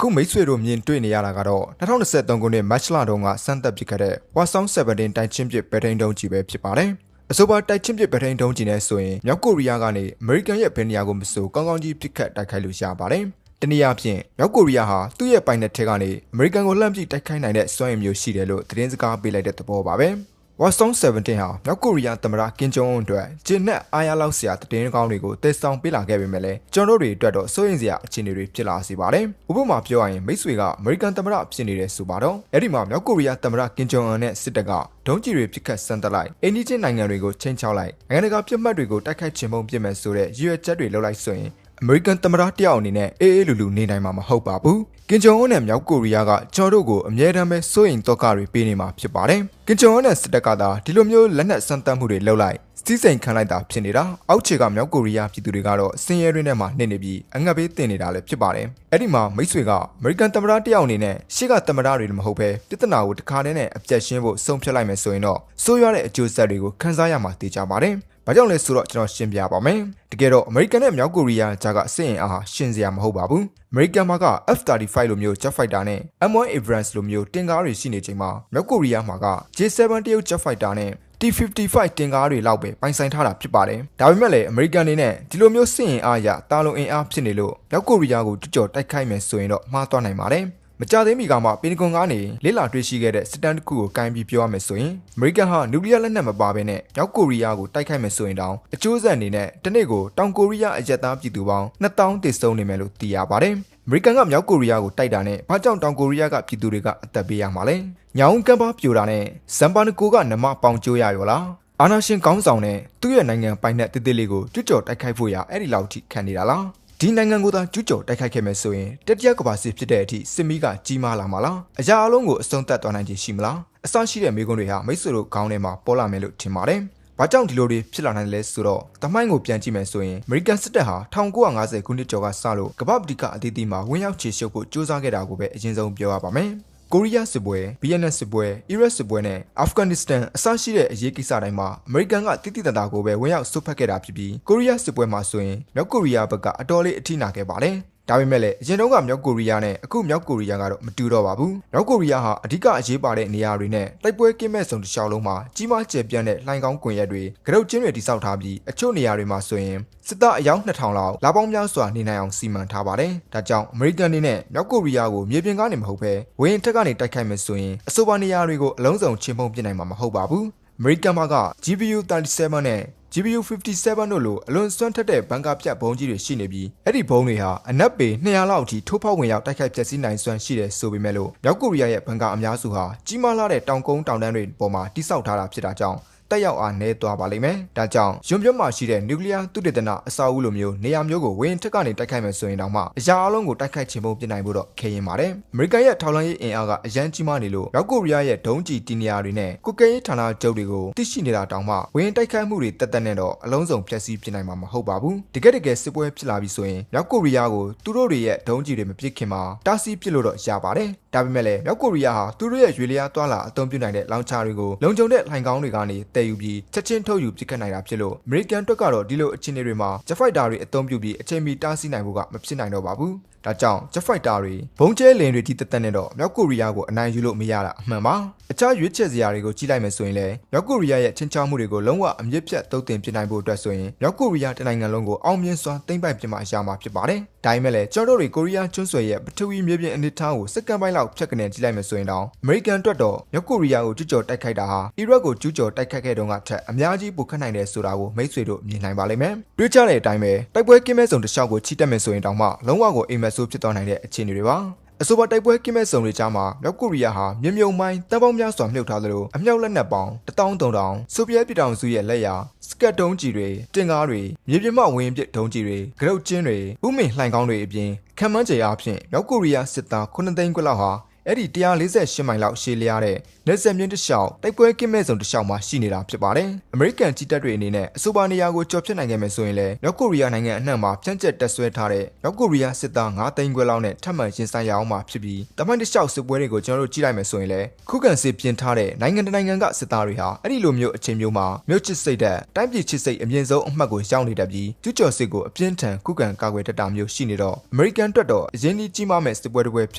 အခုမိတ်ဆွေတို့မြင်တွေ့နေရတာကတော့2023ခုနှစ်မတ်လတုန်းကစမ်းသပ်ပစ်ခဲ့တဲ့ Hwasong 17တိုက်ချင်းပစ်ပဲထိန်းဒုံးကြီးပဲဖြစ်ပါတယ်။အဆိုပါတိုက်ချင်းပစ်ပဲထိန်းဒုံးကြီးနဲ့ဆိုရင်မြောက်ကိုရီးယားကနေအမေရိကန်ရဲ့ဘယ်နေရာကိုမဆိုကောင်းကောင်းကြီးပစ်ခတ်တိုက်ခိုက်လို့ရပါတယ်။တနည်းအားဖြင့်မြောက်ကိုရီးယားဟာသူ့ရဲ့ပိုင်နက်ထဲကနေအမေရိကန်ကိုလှမ်းပစ်တိုက်ခိုက်နိုင်တဲ့စွမ်းရည်မျိုးရှိတယ်လို့သတင်းစကားပေးလိုက်တဲ့သဘောပါပဲ။ Hwasong 17ဟာမြောက်ကိုရီးယားသမ္မတကင်ဂျုံအွန်းအတွက်ဂျင်းနဲ့အားရလောက်စရာသတင်းကောင်းတွေကိုတည်ဆောင်ပေးလာခဲ့ပေမဲ့လည်းကျွန်တော်တို့တွေအတွက်တော့စိုးရိမ်စရာအခြေအနေတွေဖြစ်လာစေပါတယ်။ဥပမာပြောရရင်မိတ်ဆွေကအမေရိကန်သမ္မတဖြစ်နေတဲ့ဆိုပါတော့အဲ့ဒီမှာမြောက်ကိုရီးယားသမ္မတကင်ဂျုံအွန်းနဲ့စစ်တပ်ကဒုံးကျည်တွေပစ်ခတ်ဆန်းတက်လိုက်အိန္ဒိယနိုင်ငံတွေကိုချိန်ချောက်လိုက်နိုင်ငံတကာပြစ်မှတ်တွေကိုတိုက်ခိုက်ခြင်းပုံပြစ်မဲ့ဆိုတဲ့ရည်ရွယ်ချက်တွေလုပ်လိုက်ဆိုရင်အမေရိကန်သမ္မတတယောက်အနေနဲ့အေးအေးလူလူနေနိုင်မှာမဟုတ်ပါဘူး။ကင်ဂျုံအွန်းနဲ့မြောက်ကိုရီးယားကကျွန်တော်တို့ကိုအမြဲတမ်းပဲစိုးရိမ်တော့ကတွေပေးနေမှာဖြစ်ပါတယ်။ကင်ဂျုံအွန်းနဲ့စစ်တပ်ကသာဒီလိုမျိုးလက်နက်စမ်းသပ်မှုတွေလုပ်လိုက်စီးစိမ်ခံလိုက်တာဖြစ်နေတာအောက်ခြေကမြောက်ကိုရီးယားပြည်သူတွေကတော့စင်ရဲရင်းထဲမှာနှိမ့်နေပြီးအငတ်ဘေးတင်နေတာလည်းဖြစ်ပါတယ်။အဲ့ဒီမှာမိတ်ဆွေကအမေရိကန်သမ္မတတယောက်အနေနဲ့ရှေ့ကသမ္မတတွေမဟုတ်ပဲပြဿနာကိုတစ်ခါတည်းနဲ့အပြတ်ရှင်းဖို့ဆုံးဖြတ်လိုက်မယ်ဆိုရင်တော့ဆိုးရွားတဲ့အကျိုးဆက်တွေကိုခံစားရမှာသိကြပါတယ်။ဘာကြောင့်လဲဆိုတော့ကျွန်တော်ရှင်းပြပါမယ်။တကယ်တော့အမေရိကန်နဲ့မြောက်ကိုရီးယားကြားကစစ်အင်အားရှင်းစရာမဟုတ်ပါဘူး။အမေရိကန်မှာက F-35 လိုမျိုး Jet Fighter နဲ့ M1 Abrams လိုမျိုးတင်ကားတွေရှိနေချိန်မှာမြောက်ကိုရီးယားမှာက J7 တရုတ် Jet Fighter နဲ့ T-55 တင်ကားတွေလောက်ပဲပိုင်ဆိုင်ထားတာဖြစ်ပါတယ်။ဒါပေမဲ့လည်းအမေရိကန်အနေနဲ့ဒီလိုမျိုးစစ်အင်အားရတာလုံအင်အားဖြစ်နေလို့မြောက်ကိုရီးယားကိုကြွကြော်တိုက်ခိုက်မယ်ဆိုရင်တော့မှားသွားနိုင်ပါတယ်။မကြသေးမီကမှပင်တဂွန်ကနေလေးလာတွေ့ရှိခဲ့တဲ့စစ်တမ်းတစ်ခုကိုကိုင်းပြီးပြောရမယ်ဆိုရင်အမေရိကန်ဟာနျူကလ িয়ার လက်နက်မပါဘဲနဲ့မြောက်ကိုရီးယားကိုတိုက်ခိုက်မယ်ဆိုရင်တောင်အကျိုးဆက်အနေနဲ့တနေ့ကိုတောင်ကိုရီးယားအရက်သားပြည်သူပေါင်း2000တည်ဆုံနေမယ်လို့သိရပါတယ်။အမေရိကန်ကမြောက်ကိုရီးယားကိုတိုက်တာနဲ့ဘာကြောင့်တောင်ကိုရီးယားကပြည်သူတွေကအသက်ပေးရမှာလဲ။ညောင်ကမ်းပါပြိုတာနဲ့ဇမ်ပါနကိုကနမပေါင်ကျိုးရရောလား။အာနာရှင်ကောင်းဆောင်နဲ့သူ့ရဲ့နိုင်ငံပိုင်နက်တည်တည်လေးကိုကြွကြော်တိုက်ခိုက်ဖို့ရအဲ့ဒီလောက်ထိခံနေတာလား။ဒီနိုင်ငံကိုသာကျူးကျော်တိုက်ခိုက်ခဲ့မယ်ဆိုရင်တတိယကမ္ဘာစစ်ဖြစ်တဲ့အထိစစ်မီးကကြီးမားလာမှာလားအရာအလုံးကိုအဆုံးသတ်သွားနိုင်ခြင်းရှိမလားအဆရှိတဲ့မိကွန်းတွေဟာမိတ်ဆွေတို့ခေါင်းထဲမှာပေါ်လာမယ်လို့ထင်ပါတယ်။ဘာကြောင့်ဒီလိုတွေဖြစ်လာနိုင်လဲဆိုတော့တမိုင်းကိုပြန်ကြည့်မယ်ဆိုရင်အမေရိကန်စစ်တပ်ဟာ1950ခုနှစ်ကျော်ကစလို့ကမ္ဘာပဋိကအသီးသီးမှာဝင်ရောက်ခြေရှုပ်ဖို့ကြိုးစားခဲ့တာကိုပဲအရင်ဆုံးပြောရပါမယ်။ကိုရီးယားစစ်ပွဲ၊ဗီယက်နမ်စစ်ပွဲ၊အီရတ်စစ်ပွဲနဲ့အာဖဂန်နစ္စတန်အစရှိတဲ့အရေးကိစ္စတိုင်းမှာအမေရိကန်ကတိတိတတ်တာကိုပဲဝင်ရောက်ဆုတ်ဖက်ခဲ့တာဖြစ်ပြီးကိုရီးယားစစ်ပွဲမှာဆိုရင်မြောက်ကိုရီးယားဘက်ကအတော်လေးအထိနာခဲ့ပါတယ်။ဒါပေမဲ့လည်းအရင်တုန်းကမြောက်ကိုရီးယားနဲ့အခုမြောက်ကိုရီးယားကတော့မတူတော့ပါဘူး။မြောက်ကိုရီးယားဟာအဓိကအရေးပါတဲ့နေရာတွေနဲ့တိုက်ပွဲကင်းမဲ့ဆုံးတစ်လျှောက်လုံးမှာကြီးမားကျယ်ပြန့်တဲ့လှိုင်ကောင်းကွန်ရက်တွေ၊ကရုတ်ချင်းတွေတိစောက်ထားပြီးအချို့နေရာတွေမှာဆိုရင်စစ်သားအယောက်2000လောက်လာပေါင်းများစွာနေနိုင်အောင်စီမံထားပါတယ်။ဒါကြောင့်အမေရိကန်အနေနဲ့မြောက်ကိုရီးယားကိုမြေပြင်ကနေမဟုတ်ဘဲဝင်းထက်ကနေတိုက်ခိုက်မယ်ဆိုရင်အဆိုပါနေရာတွေကိုအလုံးစုံချင်းပုံပြနိုင်မှာမဟုတ်ပါဘူး။အမေရိကန်မှာက GBU-37 နဲ့ GBU-57 တို့လိုအလွန်စွမ်းထက်တဲ့ဘန်ကာပြတ်ဘုံးကြီးတွေရှိနေပြီးအဲ့ဒီဘုံးတွေဟာအနက်ပေ200လောက်အထိထိုးဖောက်ဝင်ရောက်တိုက်ခိုက်ပျက်စီးနိုင်စွမ်းရှိတယ်ဆိုပေမဲ့လို့မြောက်ကိုရီးယားရဲ့ဘန်ကာအများစုဟာကြီးမားလာတဲ့တောင်ကုန်းတောင်တန်းတွေပေါ်မှာတိစောက်ထားတာဖြစ်တာကြောင့်တက်ရောက်အားနည်းသွားပါလိမ့်မယ်။ဒါကြောင့်ရွံ့ပြုံးမှာရှိတဲ့နျူကလ িয়ার သုတေသနအဆောက်အဦလိုမျိုးနေရာမျိုးကိုဝင်းထက်ကနေတိုက်ခိုက်မယ်ဆိုရင်တောင်မှအရာအလုံးကိုတိုက်ခိုက်ခြင်းပုံပြနိုင်ဖို့တော့ခဲရင်ပါတယ်။အမေရိကန်ရဲ့ထောက်လှမ်းရေးအင်အားကအရန်ကြီးမားနေလို့မြောက်ကိုရီးယားရဲ့ဒုံးကျည်တီနေရာတွေနဲ့ကုကဲရေးဌာနချုပ်တွေကိုသိရှိနေတာတောင်မှဝင်းတိုက်ခိုက်မှုတွေတက်တက်နဲ့တော့အလုံးစုံဖျက်ဆီးပြနိုင်မှာမဟုတ်ပါဘူး။တကယ်စစ်ပွဲဖြစ်လာပြီဆိုရင်မြောက်ကိုရီးယားကိုသူတို့တွေရဲ့ဒုံးကျည်တွေမပစ်ခင်မှာတားဆီးပစ်လို့တော့ရပါတယ်။ဒါပေမဲ့လည်းမြောက်ကိုရီးယားဟာသူတို့ရဲ့ရွေလျားသွားလာအသုံးပြုနိုင်တဲ့လောင်ချာတွေကိုလုံခြုံတဲ့လှိုင်ကောင်းတွေကနေတည်ယူပြီးချက်ချင်းထုတ်ယူပစ်ခတ်နိုင်တာဖြစ်လို့အမေရိကန်အတွက်ကတော့ဒီလိုအခြေအနေတွေမှာ Jet Fighter တွေအသုံးပြုပြီးအချိန်မီတားဆီးနိုင်ဖို့ကမဖြစ်နိုင်တော့ပါဘူး။ဒါကြောင့် Jet Fighter တွေဘုံကျဲလင်တွေတိတက်တက်နဲ့တော့မြောက်ကိုရီးယားကိုအနိုင်ယူလို့မရတာအမှန်ပါ။အခြားရွေးချယ်စရာတွေကိုကြည့်လိုက်မယ်ဆိုရင်လည်းမြောက်ကိုရီးယားရဲ့ချင်းချောက်မှုတွေကိုလုံးဝအမြင့်ပြတ်တုံ့တင်ပြနိုင်ဖို့အတွက်ဆိုရင်မြောက်ကိုရီးယားတနိုင်ငံလုံးကိုအောင်မြင်စွာသိမ်းပိုက်ပြမှာရမှာဖြစ်ပါတယ်။ဒါပေမဲ့လည်းကျွန်တော်တို့တွေကိုရီးယားကျွန်းဆွယ်ရဲ့ပထဝီမြေပြင်အနေအထားကိုစက္ကန့်ပိုင်းလောက်ဖြတ်ကနေကြည့်လိုက်မယ်ဆိုရင်တော့အမေရိကန်အတွက်တော့မြောက်ကိုရီးယားကိုကျူးကျော်တိုက်ခိုက်တာဟာအီရတ်ကိုကျူးကျော်တိုက်ခိုက်ခဲ့တုန်းကထက်အများကြီးပိုခက်နိုင်တယ်ဆိုတာကိုမိတ်ဆွေတို့မြင်နိုင်ပါလိမ့်မယ်။တွေးကြတဲ့အတိုင်းပဲတိုက်ပွဲကင်းမဲ့စုံတစ်လျှောက်ကိုချီတက်မယ်ဆိုရင်တောင်မှလုံးဝကိုအိမ်မက်ဆိုးဖြစ်သွားနိုင်တဲ့အခြေအနေတွေပါ။အဆိုပါတိုက်ပွဲကင်းမဲ့စုံတွေကြားမှာမြောက်ကိုရီးယားဟာမြုံမိုင်းတန်ပေါင်းများစွာမြုပ်ထားသလိုအမြောက်လက်နက်ပေါင်း13000ဆိုဗီယက်ပြည်ထောင်စုရဲ့လက်ရာစကတ်ဒုံးကြီးတွေတင်ကားတွေမြေပြင်မှဝင်ပစ်ဒုံးကြီးတွေကရုတ်ချင်းတွေဥမင်လှိုင်ကောင်းတွေအပြင်ခံမှန်းခြေအားဖြင့်မြောက်ကိုရီးယားစစ်သား9သိန်းခွဲလောက်ဟာ အဲ့ဒီ148မိုင်လောက်ရှည်လျားတဲ့နယ်စပ်မြင့်တစ်လျှောက်တိုက်ပွဲကင်းမဲ့စုံတစ်လျှောက်မှာရှိနေတာဖြစ်ပါတယ်အမေရိကန်ကြီးတပ်တွေအနေနဲ့အဆိုပါနေရာကိုကျော်ဖြတ်နိုင်ခဲ့မယ်ဆိုရင်လည်းမြောက်ကိုရီးယားနိုင်ငံအနှံ့မှာဖြန့်ကျက်တပ်ဆွဲထားတဲ့မြောက်ကိုရီးယားစစ်သား9သိန်းခွဲလောက်နဲ့ထပ်မံရင်ဆိုင်ရအောင်မှာဖြစ်ပြီးတမိုင်းတစ်လျှောက်စစ်ပွဲတွေကိုကျွန်တော်တို့ကြည့်လိုက်မယ်ဆိုရင်လည်းခုခံစစ်ပြင်ထားတဲ့နိုင်ငံတနိုင်ငံကစစ်သားတွေဟာအဲ့ဒီလိုမျိုးအချိန်မျိုးမှာမြို့ချစ်စိတ်တဲ့တိုင်းပြည်ချစ်စိတ်အမြင့်ဆုံးအမှတ်ကိုရောက်နေတတ်ပြီးကျူးကျော်စစ်ကိုအပြင်းထန်ခုခံကာကွယ်တတ်တာမျိုးရှိနေတော့အမေရိကန်အတွက်တော့အရင်ကြီးမားမဲ့စစ်ပွဲတစ်ပွဲဖြ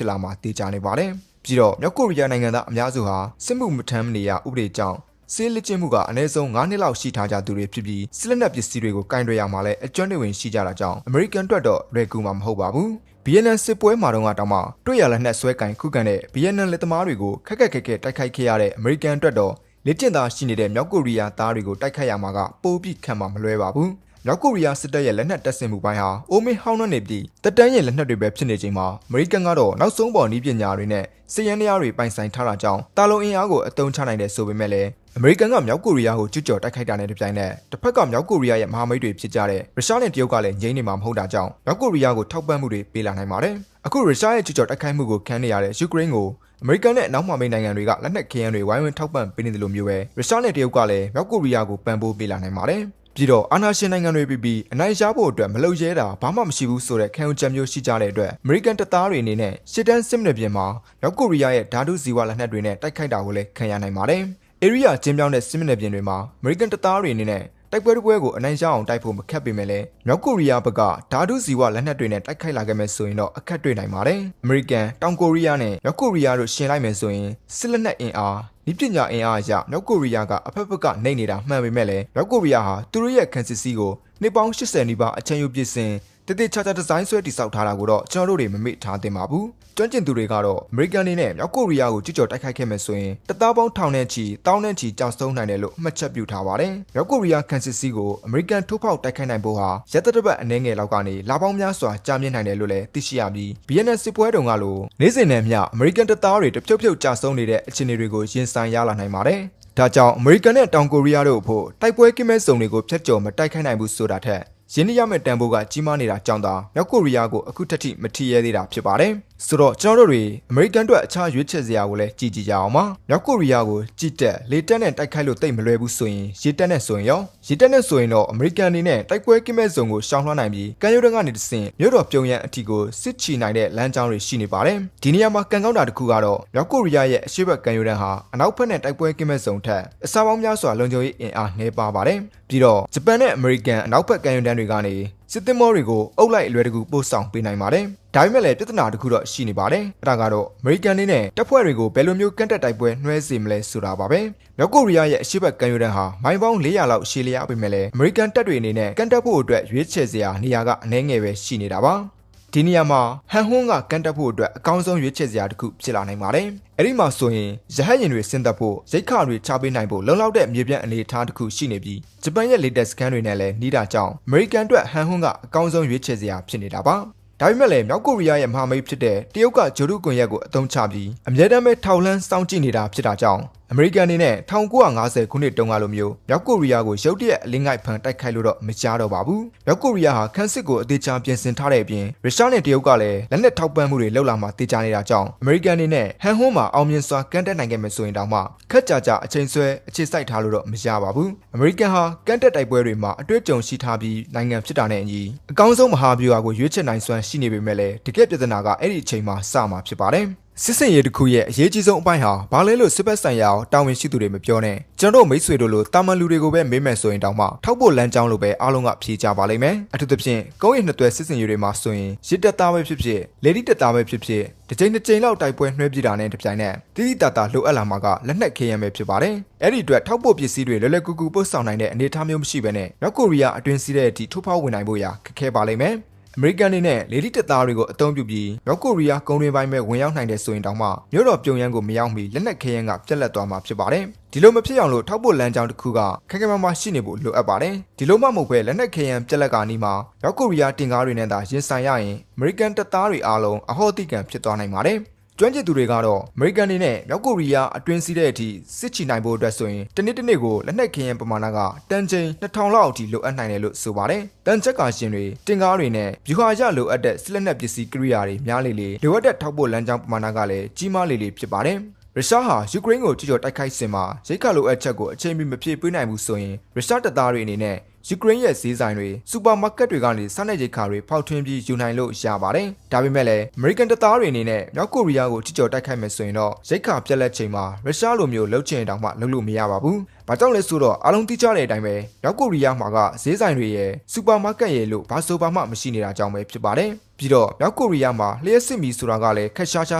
စ်လာမှာတေချာနေပါတယ်ပြီးတော့မြောက်ကိုရီးယားနိုင်ငံသားအများစုဟာစစ်မှုမထမ်းမနေရဥပဒေကြောင့်စစ်လက်ကျင့်မှုကအနည်းဆုံး9နှစ်လောက်ရှိထားကြသူတွေဖြစ်ပြီးစစ်လက်နက်ပစ္စည်းတွေကိုကင်တွယ်ရမှာလဲအကျွမ်းတဝင်ရှိကြတာကြောင့်အမေရိကန်အတွက်တော့လွယ်ကူမှာမဟုတ်ပါဘူးဗီယက်နမ်စစ်ပွဲမှာတော့တောင်မှတွေ့ရလက်နက်ဆွဲကင်ခုခံတဲ့ဗီယက်နမ်လက်သမားတွေကိုခက်ခက်တိုက်ခိုက်ခဲ့ရတဲ့အမေရိကန်အတွက်တော့လက်ကျင့်သားရှိနေတဲ့မြောက်ကိုရီးယားသားတွေကိုတိုက်ခိုက်ရမှာကပိုပြီးခံမှာမလွဲပါဘူးမြောက်ကိုရီးယားစစ်တပ်ရဲ့လက်နက်တပ်ဆင်မှုပိုင်းဟာအိုမင်းဟောင်းနှံ့နေပြီးတပ်တန်းရဲ့လက်နက်တွေပဲဖြစ်နေချိန်မှာအမေရိကန်ကတော့နောက်ဆုံးပေါ်နည်းပညာတွေနဲ့စစ်ရေးနေရာတွေပိုင်ဆိုင်ထားတာကြောင့်တာလုံအင်အားကိုအသုံးချနိုင်တယ်ဆိုပေမဲ့လည်းအမေရိကန်ကမြောက်ကိုရီးယားကိုကျူးကျော်တိုက်ခိုက်တာနဲ့တပြိုင်နက်တစ်ဖက်ကမြောက်ကိုရီးယားရဲ့မဟာမိတ်တွေဖြစ်ကြတဲ့ရုရှားနဲ့တရုတ်ကလည်းငြိမ်းနေမှာမဟုတ်တာကြောင့်မြောက်ကိုရီးယားကိုထောက်ပံ့မှုတွေပေးလာနိုင်ပါတယ်အခုရုရှားရဲ့ကျူးကျော်တိုက်ခိုက်မှုကိုခံနေရတဲ့ယူကရိန်းကိုအမေရိကန်နဲ့နောက်မှမိတ်နိုင်ငံတွေကလက်နက်ခဲယမ်းတွေဝိုင်းဝန်းထောက်ပံ့ပေးနေတယ်လို့မျိုးပဲရုရှားနဲ့တရုတ်ကလည်းမြောက်ကိုရီးယားကိုပံ့ပိုးပေးလာနိုင်ပါတယ်ပြီးတော့အာဏာရှင်နိုင်ငံတွေပြီးအနိုင်ရဖို့အတွက်မလုပ်ရဲတာဘာမှမရှိဘူးဆိုတဲ့ခံယူချက်မျိုးရှိကြတဲ့အတွက်အမေရိကန်တပ်သားတွေအနေနဲ့ရှစ်တန်းစစ်မနစ်ပြင်မှာမြောက်ကိုရီးယားရဲ့ဓာတုဇီဝလက်နက်တွေနဲ့တိုက်ခိုက်တာကိုလည်းခံရနိုင်ပါတယ်။ဧရိယာကျင်းပြောင်းတဲ့စစ်မနစ်ပြင်တွေမှာအမေရိကန်တပ်သားတွေအနေနဲ့တိုက်ပွဲတစ်ပွဲကိုအနိုင်ရအောင်တိုက်ဖို့မခက်ပေမဲ့လည်းမြောက်ကိုရီးယားဘက်ကဓာတုဇီဝလက်နက်တွေနဲ့တိုက်ခိုက်လာခဲ့မယ်ဆိုရင်တော့အခက်တွေ့နိုင်ပါတယ်။အမေရိကန်တောင်ကိုရီးယားနဲ့မြောက်ကိုရီးယားတို့ရှင်လိုက်မယ်ဆိုရင်စစ်လက်နက်အင်အားဤပညာအင်အားအရမြောက်ကိုရီးယားကအဖက်ဖက်ကနှိမ့်နေတာမှန်ပေမဲ့လည်းမြောက်ကိုရီးယားဟာသူတို့ရဲ့ခံစစ်စည်းကိုနှစ်ပေါင်း80နီးပါးအချိန်ယူပြည့်စင်တည်တည်ချာချာဒီဇိုင်းဆွဲတည်ဆောက်ထားတာကိုတော့ကျွန်တော်တို့တွေမမေ့ထားသင့်ပါဘူး။ကျွမ်းကျင်သူတွေကတော့အမေရိကန်နေနဲ့မြောက်ကိုရီးယားကိုကြွကြော်တိုက်ခိုက်ခဲ့မယ်ဆိုရင်တပ်သားပေါင်းထောင်နဲ့ချီတောင်းနဲ့ချီကြောက်ဆုံးနိုင်တယ်လို့မှတ်ချက်ပြုထားပါတယ်။မြောက်ကိုရီးယားခံစစ်စည်းကိုအမေရိကန်ထိုးဖောက်တိုက်ခိုက်နိုင်ဖို့ဟာရက်သက်တစ်ပတ်အနေငယ်လောက်ကနေလာပေါင်းများစွာကြာမြင့်နိုင်တယ်လို့လည်းသိရှိရပြီးဗီယက်နမ်စစ်ပွဲတုန်းကလိုနေ့စဉ်နဲ့မျှအမေရိကန်တပ်သားတွေတဖြုတ်ဖြုတ်ကြာဆုံးနေတဲ့အခြေအနေတွေကိုရင်ဆိုင်ရလာနိုင်ပါတယ်။ဒါကြောင့်အမေရိကန်နဲ့တောင်ကိုရီးယားတို့အဖို့တိုက်ပွဲကင်းမဲ့စုံတွေကိုဖျက်ကျော်မတိုက်ခိုက်နိုင်ဘူးဆိုတာထက်ရင်းနှီးရမယ့်တန်ဖိုးကကြီးမားနေတာကြောင့်သာမြောက်ကိုရီးယားကိုအခုထက်ထိမထီရဲသေးတာဖြစ်ပါတယ်။ဆိုတော့ကျွန်တော်တို့တွေအမေရိကန်အတွက်အခြားရွေးချယ်စရာကိုလည်းကြည့်ကြည့်ကြအောင်ပါ။မြောက်ကိုရီးယားကိုကြည့်တက်လေတက်နဲ့တိုက်ခိုက်လို့တိတ်မလွယ်ဘူးဆိုရင်ရေတက်နဲ့ဆိုရင်ရောရေတက်နဲ့ဆိုရင်တော့အမေရိကန်အနေနဲ့တိုက်ပွဲကင်းမဲ့စုံကိုရှောင်လွှမ်းနိုင်ပြီးကမ်းရိုးတန်းကနေတဆင့်မြို့တော်ပြုံးရန်အထိကိုစစ်ချီနိုင်တဲ့လမ်းကြောင်းတွေရှိနေပါတယ်။ဒီနေရာမှာကံကောင်းတာတစ်ခုကတော့မြောက်ကိုရီးယားရဲ့အရှေ့ဘက်ကမ်းရိုးတန်းဟာအနောက်ဘက်နဲ့တိုက်ပွဲကင်းမဲ့စုံထက်အစားပေါင်းများစွာလုံခြုံရေးအင်အားနှဲပါပါတယ်။ပြီးတော့ဂျပန်နဲ့အမေရိကန်အနောက်ဘက်ကမ်းရိုးတန်းတွေကနေစစ်သင်္ဘောတွေကိုအုပ်လိုက်အလွယ်တကူပို့ဆောင်ပေးနိုင်ပါတယ်။ဒါပေမဲ့လည်းပြဿနာတစ်ခုတော့ရှိနေပါတယ်။အဲဒါကတော့အမေရိကန်နဲ့တပ်ဖွဲ့တွေကိုဘယ်လိုမျိုးကန့်တက်တိုက်ပွဲနှွှဲစေမလဲဆိုတာပါပဲ။မြောက်ကိုရီးယားရဲ့အရှေ့ဘက်ကမ်းရိုးတန်းဟာမိုင်ပေါင်း400လောက်ရှည်လျားပေမဲ့လည်းအမေရိကန်တပ်တွေအနေနဲ့ကန့်တက်ဖို့အတွက်ရွေးချယ်စရာနေရာကအနည်းငယ်ပဲရှိနေတာပါ။ဒီနေရာမှာဟန်ဟွန်းကကန့်တက်ဖို့အတွက်အကောင်းဆုံးရွေးချယ်စရာတစ်ခုဖြစ်လာနိုင်ပါတယ်။အဲ့ဒီမှာဆိုရင်ရဟတ်ယာဉ်တွေဆင်းသက်ဖို့ရိတ်ခါတွေချပေးနိုင်ဖို့လုံလောက်တဲ့မြေပြန့်အနေအထားတစ်ခုရှိနေပြီးဂျပန်ရဲ့ latest scan တွေနဲ့လည်းနှီးတာကြောင့်အမေရိကန်အတွက်ဟန်ဟွန်းကအကောင်းဆုံးရွေးချယ်စရာဖြစ်နေတာပါ။ဒါပေမဲ့လည်းမြောက်ကိုရီးယားရဲ့မဟာမိတ်ဖြစ်တဲ့တရုတ်ကဂျိုဒုကွန်ရက်ကိုအသုံးချပြီးအမြဲတမ်းပဲထောက်လှမ်းစောင့်ကြည့်နေတာဖြစ်တာကြောင့်အမေရိကန်အနေနဲ့1950ခုနှစ်တုန်းကလိုမျိုးမြောက်ကိုရီးယားကိုရုတ်တရက်အလင်းငိုက်ဖန်တိုက်ခိုက်လို့တော့မကြားတော့ပါဘူး။မြောက်ကိုရီးယားဟာခန်းစစ်ကိုအသေးချာပြင်ဆင်ထားတဲ့အပြင်ရုရှားနဲ့တရုတ်ကလည်းလက်နက်ထောက်ပံ့မှုတွေလုပ်လာမှတေချာနေတာကြောင့်အမေရိကန်အနေနဲ့ဟန်ဟွန်းမှာအောင်မြင်စွာကန့်တက်နိုင်ခဲ့မယ်ဆိုရင်တောင်မှခက်ကြအချိန်ဆွဲအခြေစိုက်ထားလို့တော့မရပါဘူး။အမေရိကန်ဟာကန့်တက်တိုက်ပွဲတွေမှာအတွေ့အကြုံရှိထားပြီးနိုင်ငံဖြစ်တာနဲ့အညီအကောင်းဆုံးမဟာဗျူဟာကိုရွေးချယ်နိုင်စွမ်းရှိနေပေမဲ့လည်းတကယ်ပြဿနာကအဲ့ဒီအချိန်မှာစမှာဖြစ်ပါတယ်။စစ်စင်ရေးတစ်ခုရဲ့အရေးကြီးဆုံးအပိုင်းဟာဘာလဲလို့စစ်ဘက်ဆိုင်ရာတာဝန်ရှိသူတွေမပြောနဲ့ကျွန်တော်မိတ်ဆွေတို့လိုတာမန်လူတွေကိုပဲမေးမယ်ဆိုရင်တောင်မှထောက်ဖို့လမ်းကြောင်းလိုပဲအားလုံးကဖြေကြပါလိမ့်မယ်အထူးသဖြင့်ကုန်းရည်နှစ်သွဲစစ်စင်ရေးတွေမှာဆိုရင်ရစ်တက်သားပဲဖြစ်ဖြစ်လေဒီတက်သားပဲဖြစ်ဖြစ်တစ်ချိန်တစ်ချိန်လောက်တိုက်ပွဲနှွှဲပြတာနဲ့တပြိုင်နက်တိတိတတာလိုအပ်လာမှာကလက်နက်ခဲယမ်းပဲဖြစ်ပါတယ်အဲ့ဒီအတွက်ထောက်ဖို့ပစ္စည်းတွေလွယ်လွယ်ကူကူပို့ဆောင်နိုင်တဲ့အနေအထားမျိုးမရှိဘဲနဲ့မြောက်ကိုရီးယားအတွင်းစီးတဲ့အထိထိုးဖောက်ဝင်နိုင်ဖို့ရာခက်ခဲပါလိမ့်မယ်အမေရိကန်နဲ့လေဒီတပ်သားတွေကိုအသုံးပြုပြီးမြောက်ကိုရီးယားကုန်းတွင်းပိုင်းပဲဝင်ရောက်နိုင်တယ်ဆိုရင်တောင်မှမြို့တော်ပြုံယမ်းကိုမရောက်မီလက်နက်ခဲယမ်းကပြက်လက်သွားမှာဖြစ်ပါတယ်။ဒီလိုမဖြစ်အောင်လို့ထောက်ဖို့လမ်းကြောင်းတစ်ခုကခက်ခဲမမရှိနေဖို့လိုအပ်ပါတယ်။ဒီလိုမှမဟုတ်ပဲလက်နက်ခဲယမ်းပြက်လက်ကနီးမှာမြောက်ကိုရီးယားတင်ကားတွေနဲ့သာရင်ဆိုင်ရရင်အမေရိကန်တပ်သားတွေအားလုံးအဟောတိကံဖြစ်သွားနိုင်ပါတယ်။ ကျွမ်းကျင်သူတွေကတော့အမေရိကန်တွေနဲ့မြောက်ကိုရီးယားအတွင်းစည်းတဲ့အထိစစ်ချီနိုင်ဖို့အတွက်ဆိုရင်တစ်နေ့ကိုလက်နက်ခဲယမ်းပမာဏကတန်ချိန်2000လောက်အထိလိုအပ်နိုင်တယ်လို့ဆိုပါတယ်။တန်ချက်ကာရှင်တွေတင်ကားတွေနဲ့ဗျူဟာရလိုအပ်တဲ့စစ်လက်နက်ပစ္စည်းကိရိယာတွေများလေလိုအပ်တဲ့ထောက်ပို့လမ်းကြောင်းပမာဏကလည်းကြီးမားလေဖြစ်ပါတယ်။ရုရှားဟာယူကရိန်းကိုကျူးကျော်တိုက်ခိုက်စဉ်မှာရိတ်ခါလိုအပ်ချက်ကိုအချိန်မီမဖြည့်ပေးနိုင်ဘူးဆိုရင်ရုရှားတပ်သားတွေအနေနဲ့ယူကရိန်းရဲ့ဈေးဆိုင်တွေစူပါမားကတ်တွေကနေစားနပ်ရိက္ခာတွေဖောက်ထွင်းပြီးယူနိုင်လို့ရပါတယ်။ဒါပေမဲ့လည်းအမေရိကန်တပ်သားတွေအနေနဲ့မြောက်ကိုရီးယားကိုကျူးကျော်တိုက်ခိုက်မယ်ဆိုရင်တော့ရိတ်ခါပြက်လက်ချိန်မှာရုရှားလိုမျိုးလှုပ်ချင်တောင်မှလုပ်လို့မရပါဘူး။ဘာကြောင့်လဲဆိုတော့အားလုံးသိကြတဲ့အတိုင်းပဲမြောက်ကိုရီးယားမှာကဈေးဆိုင်တွေရဲ့စူပါမားကတ်ရဲ့လို့ဘာဆိုဘာမှမရှိနေတာကြောင့်ပဲဖြစ်ပါတယ်။ပြီးတော့မြောက်ကိုရီးယားမှာလျှက်စစ်မီဆိုတာကလည်းခက်ရှားရှာ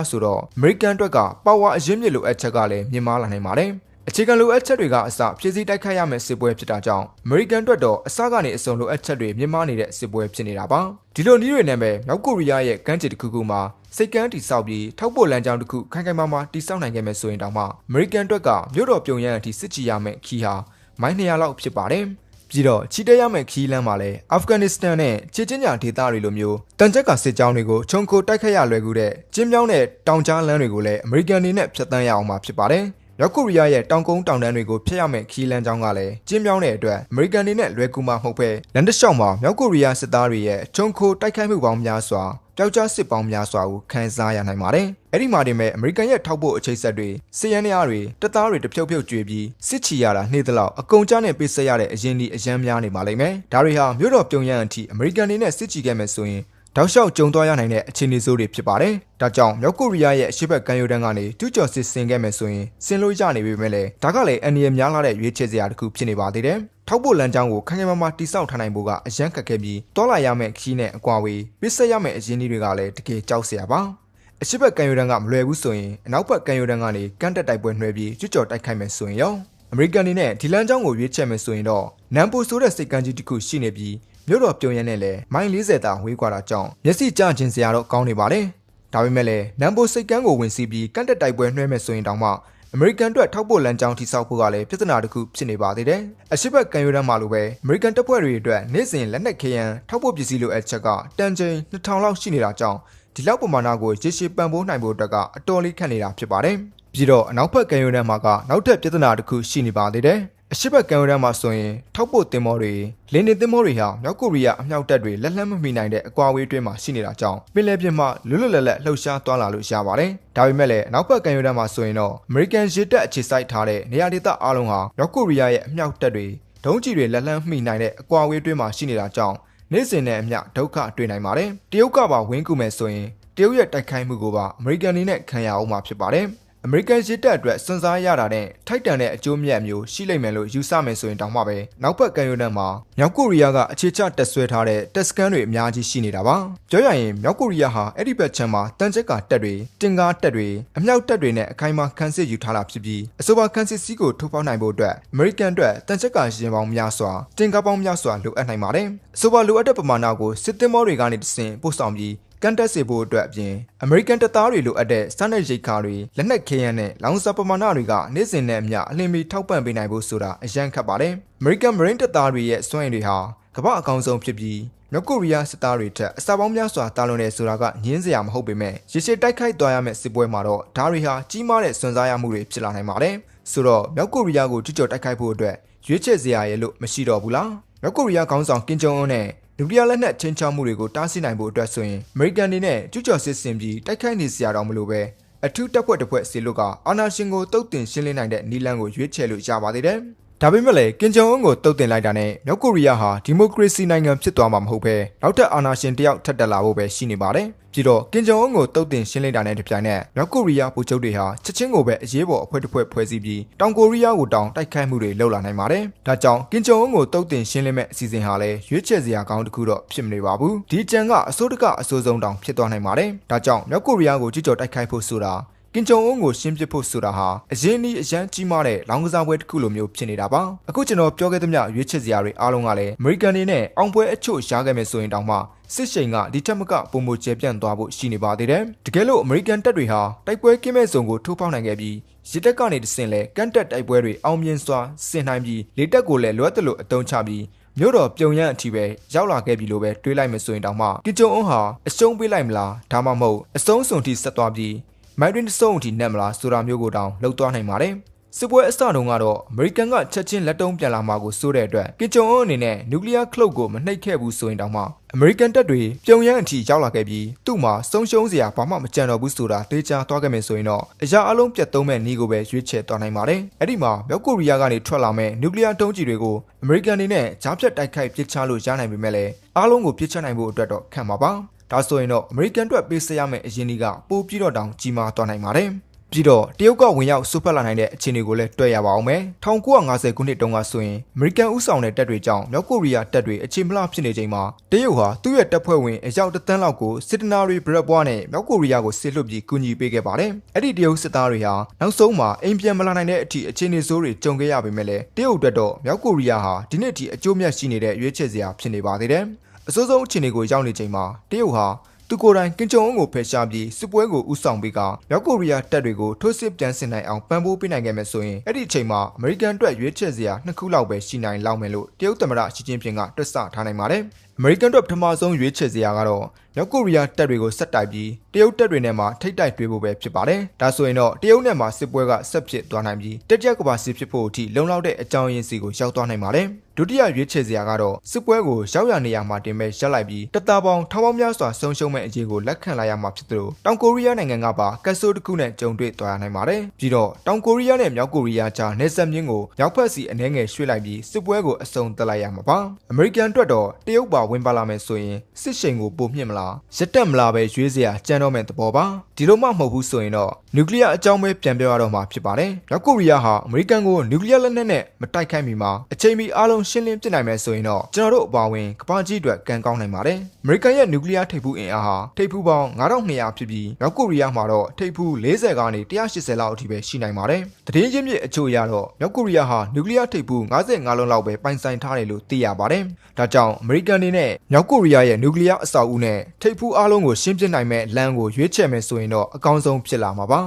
းဆိုတော့အမေရိကန်အတွက်ကပါဝါအရင်းမြစ်လိုအပ်ချက်ကလည်းမြင့်မားလာနိုင်ပါတယ်။အခြေခံလိုအပ်ချက်တွေကအစဖြည့်ဆည်းတိုက်ခိုက်ရမယ့်စစ်ပွဲဖြစ်တာကြောင့်အမေရိကန်အတွက်တော့အစကနေအစုံလိုအပ်ချက်တွေမြင့်မားနေတဲ့စစ်ပွဲဖြစ်နေတာပါ။ဒီလိုနည်းတွေနဲ့ပဲမြောက်ကိုရီးယားရဲ့ကမ်းခြေတစ်ခုခုမှာစိတ်ကမ်းတိဆောက်ပြီးထောက်ပို့လမ်းကြောင်းတစ်ခုခိုင်ခိုင်မာမာတိဆောက်နိုင်ခဲ့မယ်ဆိုရင်တောင်မှအမေရိကန်အတွက်ကမြို့တော်ပြုံယမ်းအထိစစ်ချီရမယ့်ခီးဟာမိုင်း200လောက်ဖြစ်ပါတယ်။ပြီးတော့ချီတက်ရမယ့်ခီးလမ်းမှာလည်းအာဖဂန်နစ္စတန်နဲ့ချေချင်းညာဒေသတွေလိုမျိုးတန်ချက်ကစစ်ကြောင်းတွေကိုခြုံခိုတိုက်ခတ်ရလွယ်ကူတဲ့ကျင်းမြောင်းတဲ့တောင်ကြားလမ်းတွေကိုလည်းအမေရိကန်တွေနဲ့ဖျက်ဆီးရအောင်မှာဖြစ်ပါတယ်။မြောက်ကိုရီးယားရဲ့တောင်ကုန်းတောင်တန်းတွေကိုဖျက်ရမယ့်ခီးလမ်းကြောင်းကလည်းကျင်းမြောင်းတဲ့အတွက်အမေရိကန်တွေနဲ့လွယ်ကူမှာမဟုတ်ပဲလန်ဒရှောက်မှာမြောက်ကိုရီးယားစစ်သားတွေရဲ့ခြုံခိုတိုက်ခိုက်မှုပေါင်းများစွာပျောက်ကြားစစ်ပေါင်းများစွာကိုခန်းစားရနိုင်ပါတယ်။အဲ့ဒီမှာတင်မဲ့အမေရိကန်ရဲ့ထောက်ပို့အချိတ်ဆက်တွေစစ်ရန်များတွေတပ်သားတွေတဖြုတ်ဖြုတ်ကျွေးပြီးစစ်ချီရတာနှေးသလောက်အကုန်ကျနဲ့ပေးဆက်ရတဲ့အရင်ဒီအရန်များနေပါလိမ့်မယ်။ဒါတွေဟာမြို့တော်ပြုံယမ်းအထိအမေရိကန်တွေနဲ့စစ်ချီခဲ့မယ်ဆိုရင်တောက်လျှောက်ကြုံသွားရနိုင်တဲ့အခြေအနေဆိုးတွေဖြစ်ပါတယ်။ဒါကြောင့်မြောက်ကိုရီးယားရဲ့အရှေ့ဘက်ကမ်းရိုးတန်းကနေကျူးကျော်စစ်ဆင်ခဲ့မယ်ဆိုရင်ဆင်လို့ရနေပြီမဲ့လေဒါကလည်းအန္တရာယ်များလာတဲ့ရွေးချယ်စရာတစ်ခုဖြစ်နေပါသေးတယ်။ထောက်ပို့လမ်းကြောင်းကိုခိုင်ခိုင်မာမာတိစောက်ထားနိုင်ဖို့ကအရန်ခက်ခဲပြီးတောလာရမယ့်ခီးနဲ့အကွာဝေးပစ်ဆက်ရမယ့်အရင်းတွေကလည်းတကယ်ကြောက်စရာပါ။အရှေ့ဘက်ကမ်းရိုးတန်းကမလွယ်ဘူးဆိုရင်အနောက်ဘက်ကမ်းရိုးတန်းကနေကန့်တက်တိုက်ပွဲနှွှဲပြီးကျူးကျော်တိုက်ခိုက်မယ်ဆိုရင်ရောအမေရိကန်တွေနဲ့ဒီလမ်းကြောင်းကိုရွေးချယ်မယ်ဆိုရင်တော့နမ်ပိုဆိုတဲ့စိတ်ကမ်းကြီးတစ်ခုရှိနေပြီးမြို့တော်ပြုံယမ်းနဲ့လည်းမိုင်40တာဝေးကွာတာကြောင့်မျက်စိကျခြင်းစရာတော့ကောင်းနေပါလေ။ဒါပေမဲ့လည်းနမ်ပိုစိတ်ကမ်းကိုဝင်စီးပြီးကန့်တက်တိုက်ပွဲနှွှဲမယ်ဆိုရင်တောင်မှအမေရိကန်အတွက်ထောက်ပို့လမ်းကြောင်းထိဆောက်ဖို့ကလည်းပြဿနာတစ်ခုဖြစ်နေပါသေးတယ်။အရှိတ်ကံရိုးတန်းမှာလိုပဲအမေရိကန်တပ်ဖွဲ့တွေအတွက်နေ့စဉ်လက်နက်ခဲယမ်းထောက်ပို့ပစ္စည်းလိုအပ်ချက်ကတန်ချိန်2000လောက်ရှိနေတာကြောင့်ဒီလောက်ပမာဏကိုရေရှည်ပံ့ပိုးနိုင်ဖို့အတွက်ကအတော်လေးခက်နေတာဖြစ်ပါတယ်။ပြီးတော့အနောက်ဘက်ကံရိုးတန်းမှာကနောက်ထပ်ပြဿနာတစ်ခုရှိနေပါသေးတယ်။အရှိတ်ကံရိုးတန်းမှာဆိုရင်ထောက်ပို့တင်မောတွေလင်းနေတင်မောတွေဟာမြောက်ကိုရီးယားအမြောက်တပ်တွေလက်လှမ်းမမီနိုင်တဲ့အကွာအဝေးတွင်းမှာရှိနေတာကြောင့်ပင်လယ်ပြင်မှာလွတ်လွတ်လပ်လပ်လှုပ်ရှားသွားလာလို့ရပါတယ်။ဒါပေမဲ့လည်းအနောက်ဘက်ကံရိုးတန်းမှာဆိုရင်တော့အမေရိကန်ရေတပ်အခြေစိုက်ထားတဲ့နေရာဒေသအားလုံးဟာမြောက်ကိုရီးယားရဲ့အမြောက်တပ်တွေဒုံးကျည်တွေလက်လှမ်းမီနိုင်တဲ့အကွာအဝေးတွင်းမှာရှိနေတာကြောင့်နေ့စဉ်နဲ့အမျှဒုက္ခတွေ့နိုင်ပါတယ်။တရုတ်ကပါဝင်းကူမယ်ဆိုရင်တရုတ်ရဲ့တိုက်ခိုက်မှုကိုပါအမေရိကန်တွေနဲ့ခံရအောင်မှာဖြစ်ပါတယ်။အမေရိကန်ရေတပ်အတွက်စွန့်စားရတာနဲ့ထိုက်တန်တဲ့အကျိုးမြတ်မျိုးရှိလိမ့်မယ်လို့ယူဆမယ်ဆိုရင်တောင်မှပဲနောက်ဘက်ကံရိုးတန်းမှာမြောက်ကိုရီးယားကအခြေချတက်ဆွဲထားတဲ့တပ်စခန်းတွေအများကြီးရှိနေတာပါပြောရရင်မြောက်ကိုရီးယားဟာအဲ့ဒီဘက်ခြမ်းမှာတန်ချက်ကတပ်တွေတင်ကားတပ်တွေအမြောက်တပ်တွေနဲ့အခိုင်အမာခန်းစစ်ယူထားတာဖြစ်ပြီးအဆိုပါခန်းစစ်စည်းကိုထုတ်ဖောက်နိုင်ဖို့အတွက်အမေရိကန်အတွက်တန်ချက်ကရင်ပေါင်းများစွာတင်ကားပေါင်းများစွာလိုအပ်နိုင်ပါတယ်အဆိုပါလိုအပ်တဲ့ပမာဏကိုစစ်သင်္ဘောတွေကနေတဆင့်ပို့ဆောင်ပြီးကန်တက်စေဖို့အတွက်အပြင်အမေရိကန်တပ်သားတွေလိုအပ်တဲ့စားနပ်ရိက္ခာတွေလက်နက်ခဲယမ်းနဲ့လောင်စာပမာဏတွေကနေ့စဉ်နဲ့အမျှအလင်းမီထောက်ပံ့ပေးနိုင်ဖို့ဆိုတာအရန်ခက်ပါတယ်။အမေရိကန်မရင်းတပ်သားတွေရဲ့စွမ်းရည်တွေဟာကမ္ဘာအကောင်ဆုံးဖြစ်ပြီးမြောက်ကိုရီးယားစစ်သားတွေထက်အစပေါင်းများစွာတာလွန်တဲ့ဆိုတာကညင်းစရာမဟုတ်ပေမဲ့ရေရှည်တိုက်ခိုက်သွားရမယ့်စစ်ပွဲမှာတော့ဒါတွေဟာကြီးမားတဲ့စွန့်စားရမှုတွေဖြစ်လာနိုင်ပါတယ်။ဆိုတော့မြောက်ကိုရီးယားကိုကျူးကျော်တိုက်ခိုက်ဖို့အတွက်ရွေးချယ်စရာရဲ့လို့မရှိတော့ဘူးလား။မြောက်ကိုရီးယားခေါင်းဆောင်ကင်ဂျုံအွန်းနဲ့နျူကလ িয়ার လက်နက်ချင်းချောက်မှုတွေကိုတားဆီးနိုင်ဖို့အတွက်ဆိုရင်အမေရိကန်တွေနဲ့ကျူးကျော်စစ်ဆင်ပြီးတိုက်ခိုက်နေစရာတော့မလိုပဲအထူးတပ်ဖွဲ့တစ်ဖွဲ့စီလို့ကအာဏာရှင်ကိုတုတ်တင်ရှင်းလင်းနိုင်တဲ့နီလန်ကိုရွေးချယ်လို့ရပါသေးတယ်။ဒါပေမဲ့လည်းကင်ဂျုံအွန်းကိုတုတ်တင်လိုက်တာနဲ့မြောက်ကိုရီးယားဟာဒီမိုကရေစီနိုင်ငံဖြစ်သွားမှာမဟုတ်ဘဲနောက်ထပ်အာဏာရှင်တယောက်ထပ်တက်လာဖို့ပဲရှိနေပါတယ်။ပြီးတော့ကင်ဂျုံအွန်းကိုတုတ်တင်ရှင်းလင်းတာနဲ့တပြိုင်နက်မြောက်ကိုရီးယားဗိုလ်ချုပ်တွေဟာချက်ချင်းကိုပဲအရေးပေါ်အဖွဲ့တစ်ဖွဲ့ဖွဲ့စည်းပြီးတောင်ကိုရီးယားကိုတောင်တိုက်ခိုက်မှုတွေလုပ်လာနိုင်ပါတယ်။ဒါကြောင့်ကင်ဂျုံအွန်းကိုတုတ်တင်ရှင်းလင်းမဲ့အစီအစဉ်ဟာလည်းရွေးချယ်စရာကောင်းတစ်ခုတော့ဖြစ်မနေပါဘူး။ဒီကြံကအစိုးရကအဆိုးဆုံးတောင်ဖြစ်သွားနိုင်ပါတယ်။ဒါကြောင့်မြောက်ကိုရီးယားကိုကျူးကျော်တိုက်ခိုက်ဖို့ဆိုတာကင်ဂျုံအွန်းကိုရှင်းပစ်ဖို့ဆိုတာဟာအရင်နီးအရန်ကြီးမားတဲ့လောင်ကစားပွဲတစ်ခုလိုမျိုးဖြစ်နေတာပါအခုကျွန်တော်ပြောခဲ့သမျှရွေးချယ်စရာတွေအားလုံးကလည်းအမေရိကန်တွေနဲ့အောင်ပွဲအချို့ရှားခဲ့မယ်ဆိုရင်တောင်မှစစ်ရှိန်ကဒီထက်မကပုံမကျဲပြန့်သွားဖို့ရှိနေပါသေးတယ်တကယ်လို့အမေရိကန်တပ်တွေဟာတိုက်ပွဲကင်းမဲ့ဇုံကိုထိုးဖောက်နိုင်ခဲ့ပြီးရစ်တက်ကနေတဆင့်လဲကန်တက်တိုက်ပွဲတွေအောင်မြင်စွာဆင်နိုင်ပြီးလေတက်ကိုလည်းလွတ်တယ်လို့အတုံးချပြီးမြို့တော်ပြုံယမ်းအထိပဲရောက်လာခဲ့ပြီလို့ပဲတွေးလိုက်မယ်ဆိုရင်တောင်မှကင်ဂျုံအွန်းဟာအရှုံးပေးလိုက်မလားဒါမှမဟုတ်အဆုံးစွန်ထိဆက်သွားပြီး မိုင်းတွင်စုံအထိနက်မလားဆိုတာမျိုးကိုတောင်လှုပ်သွားနိုင်ပါတယ်စစ်ပွဲအစတုန်းကတော့အမေရိကန်ကချက်ချင်းလက်တုံးပြန်လာမှာကိုစိုးတဲ့အတွက်ကင်ဂျုံအွန်းအနေနဲ့နျူကလ িয়ার ခလုတ်ကိုမနှိပ်ခဲ့ဘူးဆိုရင်တောင်မှအမေရိကန်တပ်တွေပြုံရန်အထိရောက်လာခဲ့ပြီးသူ့မှာဆုံးရှုံးစရာဘာမှမကြံတော့ဘူးဆိုတာသိချသွားခဲ့မယ်ဆိုရင်တော့အရာအလုံးပြတ်သုံးမဲ့နည်းကိုပဲရွေးချယ်သွားနိုင်ပါတယ်။အဲ့ဒီမှာမြောက်ကိုရီးယားကနေထွက်လာမဲ့နျူကလ িয়ার တုံးကြီးတွေကိုအမေရိကန်တွေနဲ့ကြားဖြတ်တိုက်ခိုက်ပစ်ချလို့ရနိုင်ပေမဲ့လည်းအားလုံးကိုပစ်ချနိုင်ဖို့အတွက်တော့ခံမှာပါ။ဒါဆိုရင်တော့အမေရိကန်အတွက်ပေးစရမယ့်အရင်ကြီးကပိုပြီးတော့တောင်ကြီးမားသွားနိုင်ပါတယ်။ပြီးတော့တရုတ်ကဝင်ရောက်စုဖက်လာနိုင်တဲ့အခြေအနေကိုလည်းတွေ့ရပါအောင်မယ်1950ခုနှစ်တုန်းကဆိုရင်အမေရိကန်ဥဆောင်တဲ့တပ်တွေကြောင့်မြောက်ကိုရီးယားတပ်တွေအခြေမလှဖြစ်နေချိန်မှာတရုတ်ဟာသူ့ရဲ့တပ်ဖွဲ့ဝင်အယောက်1 သန်းလောက်ကိုစစ်တနာရီဘရက်ဘွားနဲ့မြောက်ကိုရီးယားကိုစစ်လွှတ်ပြီးကူညီပေးခဲ့ပါတယ်အဲ့ဒီတရုတ်စစ်သားတွေဟာနောက်ဆုံးမှာအိမ်ပြန်မလာနိုင်တဲ့အထိအခြေအနေဆိုးတွေကြုံခဲ့ရပေမဲ့လည်းတရုတ်အတွက်တော့မြောက်ကိုရီးယားဟာဒီနေ့အထိအကျိုးမြတ်ရှိနေတဲ့ရွေးချယ်စရာဖြစ်နေပါသေးတယ်အစိုးဆုံးအခြေအနေကိုရောက်နေချိန်မှာတရုတ်ဟာသူကိုယ်တိုင်ကင်ဂျုံအွန်းကိုဖယ်ရှားပြီးစစ်ပွဲကိုဥဆောင်ပြီးကမြောက်ကိုရီးယားတပ်တွေကိုထိုးစစ်ပြန်ဆင်နိုင်အောင်ပံ့ပိုးပေးနိုင်ခဲ့မယ်ဆိုရင်အဲ့ဒီအချိန်မှာအမေရိကန်အတွက်ရွေးချယ်စရာ2 ခုလောက်ပဲရှိနိုင်လောက်မယ်လို့တရုတ်သမ္မတရှီကျင်းဖျင်ကတွက်ဆထားနိုင်ပါတယ်အမေရိကန်တို့ပထမဆုံးရွေးချယ်စရာကတော့မြောက်ကိုရီးယားတပ်တွေကိုဆက်တိုက်ပြီးတရုတ်တပ်တွေနဲ့မှထိတ်တိုက်တွေ့ဖို့ပဲဖြစ်ပါတယ်။ဒါဆိုရင်တော့တရုတ်နဲ့မှစစ်ပွဲကဆက်ဖြစ်သွားနိုင်ပြီးတတိယကမ္ဘာစစ်ဖြစ်ဖို့အထိလုံလောက်တဲ့အကြောင်းရင်းစီကိုရောက်သွားနိုင်ပါတယ်။ဒုတိယရွေးချယ်စရာကတော့စစ်ပွဲကိုရောက်ရနေရမှာတင်မဲ့ရပ်လိုက်ပြီးတပ်သားပေါင်းထောင်ပေါင်းများစွာဆုံးရှုံးမဲ့အရေးကိုလက်ခံလိုက်ရမှာဖြစ်သလိုတောင်ကိုရီးယားနိုင်ငံကပါကတ်ဆိုးတစ်ခုနဲ့ကြုံတွေ့သွားရနိုင်ပါတယ်။ပြီးတော့တောင်ကိုရီးယားနဲ့မြောက်ကိုရီးယားကြားနယ်စပ်မျဉ်းကိုမြောက်ဖက်စီအနှဲငယ်ရွှေ့လိုက်ပြီးစစ်ပွဲကိုအဆုံးသတ်လိုက်ရမှာပါ။အမေရိကန်အတွက်တော့တရုတ်ပါဝင်ပါလာမယ်ဆိုရင်စစ်ရှိန်ကိုပိုမြင့်မလားရတက်မလားပဲရွေးစရာကြံတော့မဲ့သဘောပါဒီလိုမှမဟုတ်ဘူးဆိုရင်တော့နျူကလ িয়ার အကြောင်းပဲပြန်ပြောရတော့မှာဖြစ်ပါတယ်မြောက်ကိုရီးယားဟာအမေရိကန်ကိုနျူကလ িয়ার လက်နက်နဲ့မတိုက်ခိုက်မီမှာအချိန်မီအားလုံးရှင်းလင်းပြစ်နိုင်မယ်ဆိုရင်တော့ကျွန်တော်တို့အပါအဝင်ကမ္ဘာကြီးအတွက်ကံကောင်းနိုင်ပါတယ်အမေရိကန်ရဲ့နျူကလ িয়ার ထိပ်ဖူးအင်အားဟာထိပ်ဖူးပေါင်း9200ဖြစ်ပြီးမြောက်ကိုရီးယားမှာတော့ထိပ်ဖူး40ကနေ180လောက်အထိပဲရှိနိုင်ပါတယ်တည်င်းချင်းမြစ်အချို့ရတော့မြောက်ကိုရီးယားဟာနျူကလ িয়ার ထိပ်ဖူး55လုံးလောက်ပဲပိုင်ဆိုင်ထားတယ်လို့သိရပါတယ်ဒါကြောင့်အမေရိကန်တွေနဲ့မြောက်ကိုရီးယားရဲ့နျူကလ িয়ার အဆောက်အဦနဲ့ထိပ်ဖူးအားလုံးကိုရှင်းပြနိုင်မဲ့လမ်းကိုရွေးချယ်မယ်ဆိုရင်တော့အကောင်းဆုံးဖြစ်လာမှာပါ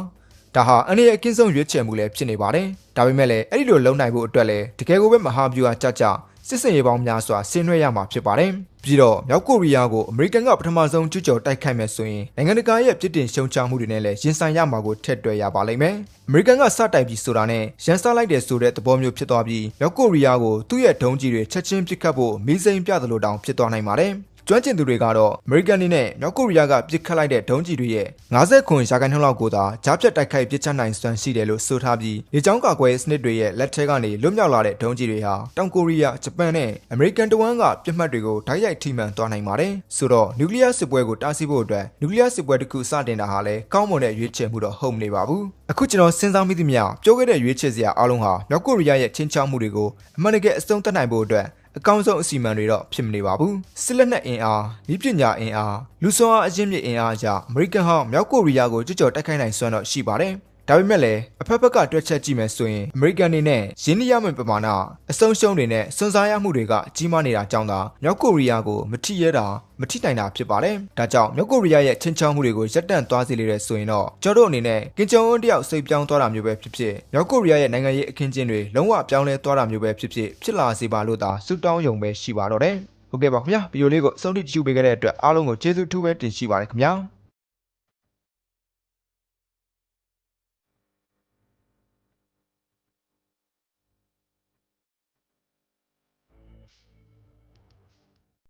ဒါဟာအနေနဲ့အကင်းဆုံးရွေးချယ်မှုလည်းဖြစ်နေပါတယ်ဒါပေမဲ့လည်းအဲ့ဒီလိုလုံနိုင်ဖို့အတွက်လည်းတကယ်ကိုပဲမဟာဗျူဟာကြကြစစ်စင်ရေးပေါင်းများစွာဆင်နွှဲရမှာဖြစ်ပါတယ်ပြီးတော့မြောက်ကိုရီးယားကိုအမေရိကန်ကပထမဆုံးကျူးကျော်တိုက်ခိုက်မယ်ဆိုရင်နိုင်ငံတကာရဲ့ပြစ်တင်ရှုံချမှုတွေနဲ့လည်းရင်ဆိုင်ရမှာကိုထည့်တွက်ရပါလိမ့်မယ်အမေရိကန်ကစတိုက်ပြီးဆိုတာနဲ့ရန်စလိုက်တယ်ဆိုတဲ့သဘောမျိုးဖြစ်သွားပြီးမြောက်ကိုရီးယားကိုသူ့ရဲ့ဒုံးကြီးတွေချက်ချင်းပစ်ခတ်ဖို့မီးစိမ်းပြသလိုတောင်ဖြစ်သွားနိုင်ပါတယ်ကျွမ်းကျင်သူတွေကတော့အမေရိကန်နေနဲ့မြောက်ကိုရီးယားကပစ်ခတ်လိုက်တဲ့ဒုံးကျည်တွေရဲ့59%လောက်ကိုသာကြားဖြတ်တိုက်ခိုက်ပစ်ချနိုင်စွမ်းရှိတယ်လို့ဆိုထားပြီးလေကြောင်းကာကွယ်စနစ်တွေရဲ့လက်ထဲကနေလွတ်မြောက်လာတဲ့ဒုံးကျည်တွေဟာတောင်ကိုရီးယားဂျပန်နဲ့အမေရိကန်တဝန်းကပြစ်မှတ်တွေကိုဓာတ်ရိုက်ထိမှန်သွားနိုင်ပါတယ်ဆိုတော့နျူကလ িয়ার စစ်ပွဲကိုတားဆီးဖို့အတွက်နျူကလ িয়ার စစ်ပွဲတစ်ခုစတင်တာဟာလည်းကောင်းမွန်တဲ့ရွေးချယ်မှုတော့ဟုတ်မနေပါဘူးအခုကျွန်တော်စဉ်းစားမိသမျှပြောခဲ့တဲ့ရွေးချယ်စရာအားလုံးဟာမြောက်ကိုရီးယားရဲ့ချင်းချောက်မှုတွေကိုအမှန်တကယ်အဆုံးသတ်နိုင်ဖို့အတွက်အကောင်းဆုံးအစီအမံတွေတော့ဖြစ်မနေပါဘူးစစ်လက်နက်အင်အား၊ဤပညာအင်အား၊လူစွမ်းအားအရင်းမြစ်အင်အားအရအမေရိကန်ဟာမြောက်ကိုရီးယားကိုကြွကြော်တိုက်ခိုက်နိုင်စွမ်းတော့ရှိပါတယ်ဒါပေမဲ့လည်းအဖက်ဖက်ကတွက်ချက်ကြည့်မယ်ဆိုရင်အမေရိကန်နေနဲ့ရင်းနှီးရမယ့်ပမာဏအဆုံးရှုံးတွေနဲ့စွန့်စားရမှုတွေကကြီးမားနေတာကြောင့်သာမြောက်ကိုရီးယားကိုမထိရဲတာမထိနိုင်တာဖြစ်ပါတယ်။ဒါကြောင့်မြောက်ကိုရီးယားရဲ့ချင်းချောင်းမှုတွေကိုရပ်တန့်သွားစေလေတဲ့ဆိုရင်တော့ကျွန်တော်တို့အနေနဲ့ကင်ဂျုံအွန်းတယောက်စိတ်ပြောင်းသွားတာမျိုးပဲဖြစ်ဖြစ်မြောက်ကိုရီးယားရဲ့နိုင်ငံရေးအခင်းကျင်းတွေလုံးဝပြောင်းလဲသွားတာမျိုးပဲဖြစ်ဖြစ်ဖြစ်လာစေပါလို့သာဆုတောင်းယုံပဲရှိပါတော့တယ်။ဟုတ်ကဲ့ပါခင်ဗျာဗီဒီယိုလေးကိုအဆုံးထိကြည့်ပေးခဲ့တဲ့အတွက်အားလုံးကိုကျေးဇူးထူးပဲတင်ရှိပါတယ်ခင်ဗျာ။